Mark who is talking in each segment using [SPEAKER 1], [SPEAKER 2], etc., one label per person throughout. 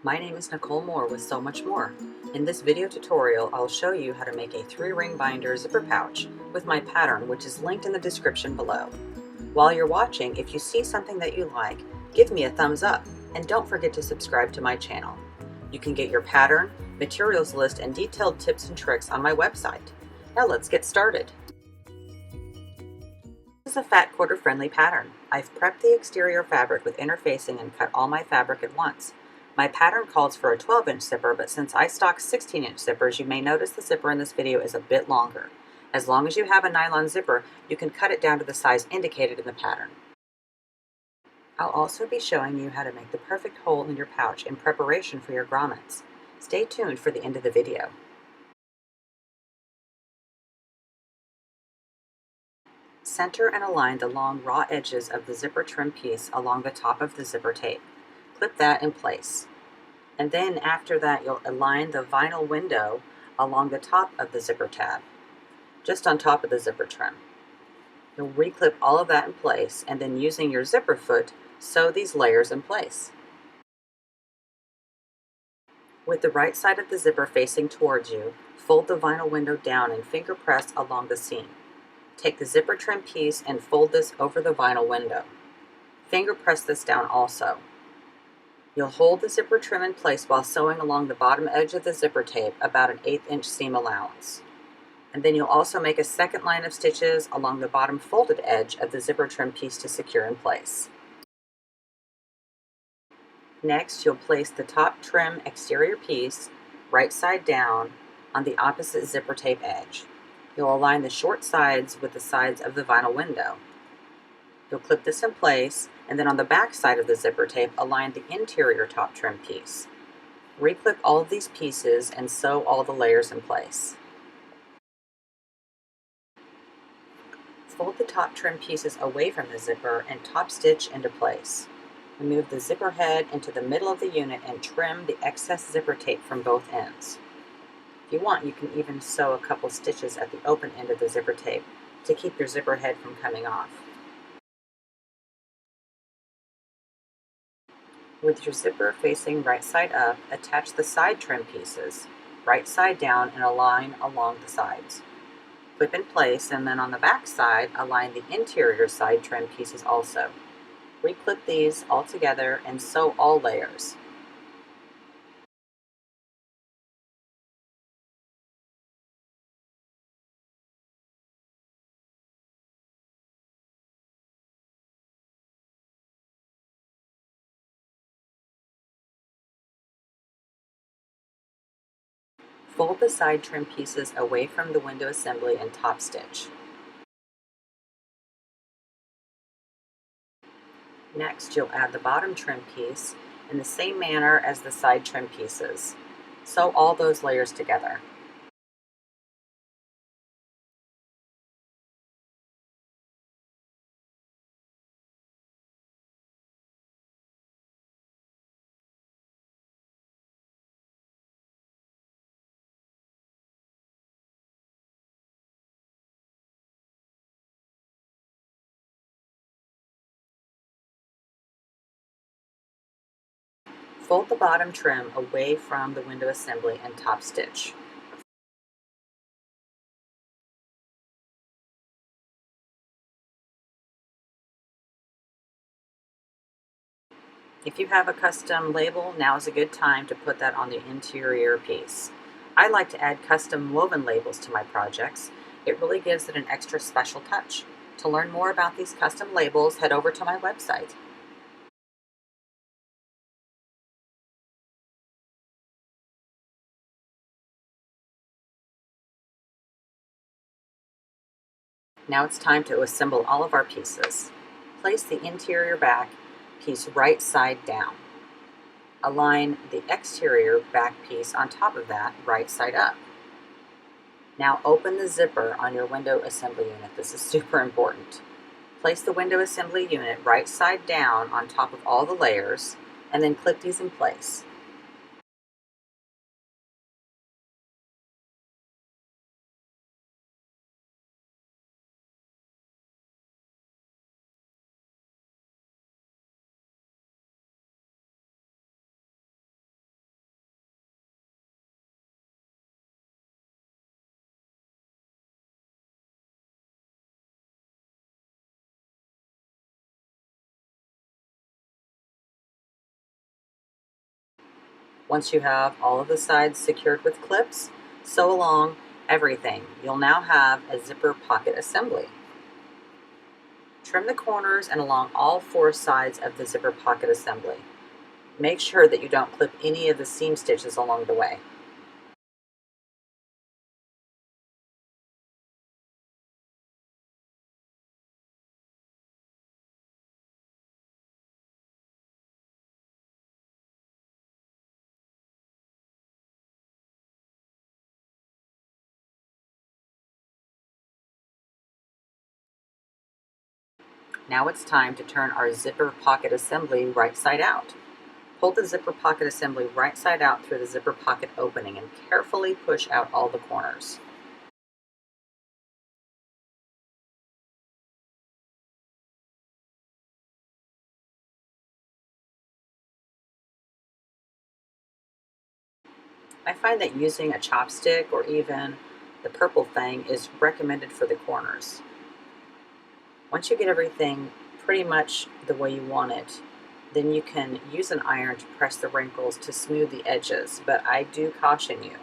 [SPEAKER 1] My name is Nicole Moore with So Much More. In this video tutorial, I'll show you how to make a 3-ring binder zipper pouch with my pattern, which is linked in the description below. While you're watching, if you see something that you like, give me a thumbs up and don't forget to subscribe to my channel. You can get your pattern, materials list, and detailed tips and tricks on my website. Now let's get started. This is a fat quarter friendly pattern. I've prepped the exterior fabric with interfacing and cut all my fabric at once. My pattern calls for a 12-inch zipper, but since I stock 16-inch zippers, you may notice the zipper in this video is a bit longer. As long as you have a nylon zipper, you can cut it down to the size indicated in the pattern. I'll also be showing you how to make the perfect hole in your pouch in preparation for your grommets. Stay tuned for the end of the video. Center and align the long raw edges of the zipper trim piece along the top of the zipper tape. Clip that in place. And then after that, you'll align the vinyl window along the top of the zipper tab, just on top of the zipper trim. You'll reclip all of that in place, and then using your zipper foot, sew these layers in place. With the right side of the zipper facing towards you, fold the vinyl window down and finger press along the seam. Take the zipper trim piece and fold this over the vinyl window. Finger press this down also. You'll hold the zipper trim in place while sewing along the bottom edge of the zipper tape about an 1/8 inch seam allowance. And then you'll also make a second line of stitches along the bottom folded edge of the zipper trim piece to secure in place. Next, you'll place the top trim exterior piece right side down on the opposite zipper tape edge. You'll align the short sides with the sides of the vinyl window. You'll clip this in place, and then on the back side of the zipper tape, align the interior top trim piece. Reclip all of these pieces and sew all the layers in place. Fold the top trim pieces away from the zipper and top stitch into place. Remove the zipper head into the middle of the unit and trim the excess zipper tape from both ends. If you want, you can even sew a couple stitches at the open end of the zipper tape to keep your zipper head from coming off. With your zipper facing right side up, attach the side trim pieces right side down and align along the sides. Clip in place, and then on the back side, align the interior side trim pieces also. Reclip these all together and sew all layers. Fold the side trim pieces away from the window assembly and top stitch. Next, you'll add the bottom trim piece in the same manner as the side trim pieces. Sew all those layers together. Fold the bottom trim away from the window assembly and top stitch. If you have a custom label, now is a good time to put that on the interior piece. I like to add custom woven labels to my projects. It really gives it an extra special touch. To learn more about these custom labels, head over to my website. Now it's time to assemble all of our pieces. Place the interior back piece right side down. Align the exterior back piece on top of that right side up. Now open the zipper on your window assembly unit. This is super important. Place the window assembly unit right side down on top of all the layers, and then clip these in place. Once you have all of the sides secured with clips, sew along everything. You'll now have a zipper pocket assembly. Trim the corners and along all 4 sides of the zipper pocket assembly. Make sure that you don't clip any of the seam stitches along the way. Now it's time to turn our zipper pocket assembly right side out. Pull the zipper pocket assembly right side out through the zipper pocket opening and carefully push out all the corners. I find that using a chopstick or even the purple thing is recommended for the corners. Once you get everything pretty much the way you want it, then you can use an iron to press the wrinkles to smooth the edges, but I do caution you,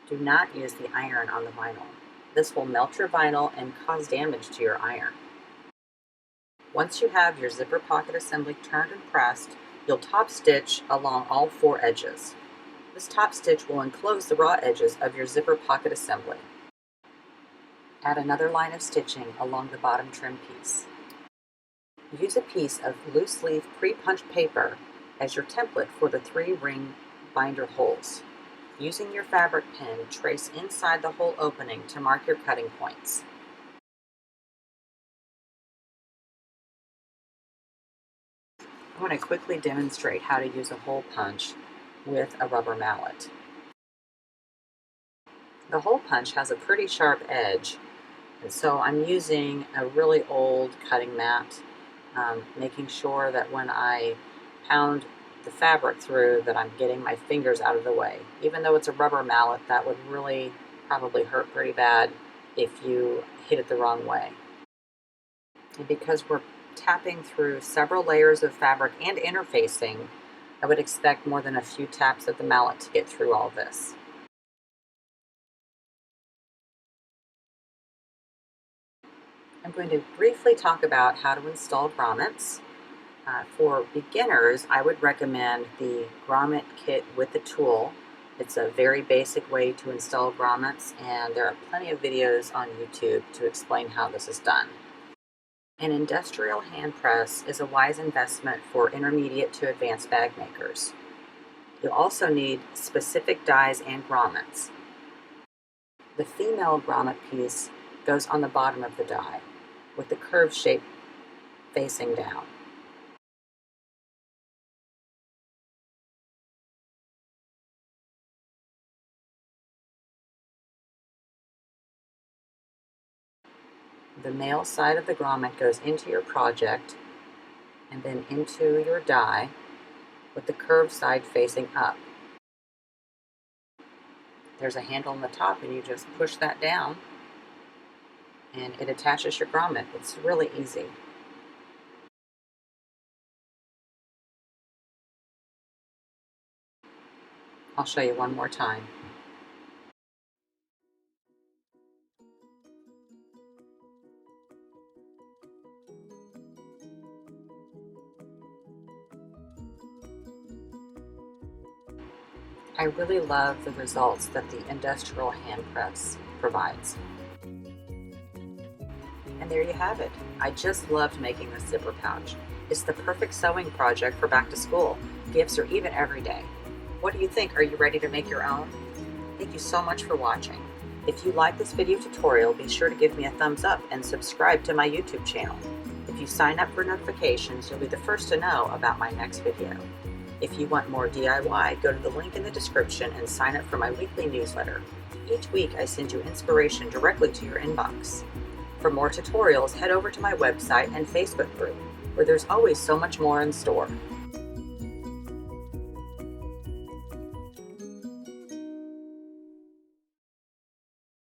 [SPEAKER 1] do not use the iron on the vinyl. This will melt your vinyl and cause damage to your iron. Once you have your zipper pocket assembly turned and pressed, you'll top stitch along all 4 edges. This top stitch will enclose the raw edges of your zipper pocket assembly. Add another line of stitching along the bottom trim piece. Use a piece of loose leaf pre-punched paper as your template for the 3 ring binder holes. Using your fabric pen, trace inside the hole opening to mark your cutting points. I want to quickly demonstrate how to use a hole punch with a rubber mallet. The hole punch has a pretty sharp edge, and so I'm using a really old cutting mat, making sure that when I pound the fabric through that I'm getting my fingers out of the way. Even though it's a rubber mallet, that would really probably hurt pretty bad if you hit it the wrong way. And because we're tapping through several layers of fabric and interfacing, I would expect more than a few taps of the mallet to get through all this. I'm going to briefly talk about how to install grommets. For beginners, I would recommend the grommet kit with the tool. It's a very basic way to install grommets, and there are plenty of videos on YouTube to explain how this is done. An industrial hand press is a wise investment for intermediate to advanced bag makers. You'll also need specific dies and grommets. The female grommet piece goes on the bottom of the die, with the curved shape facing down. The male side of the grommet goes into your project and then into your die with the curved side facing up. There's a handle on the top and you just push that down and it attaches your grommet. It's really easy. I'll show you one more time. I really love the results that the industrial hand press provides. And there you have it. I just loved making this zipper pouch. It's the perfect sewing project for back to school, gifts, or even every day. What do you think? Are you ready to make your own? Thank you so much for watching. If you like this video tutorial, be sure to give me a thumbs up and subscribe to my YouTube channel. If you sign up for notifications, you'll be the first to know about my next video. If you want more DIY, go to the link in the description and sign up for my weekly newsletter. Each week I send you inspiration directly to your inbox. For more tutorials, head over to my website and Facebook group, where there's always so much more in store.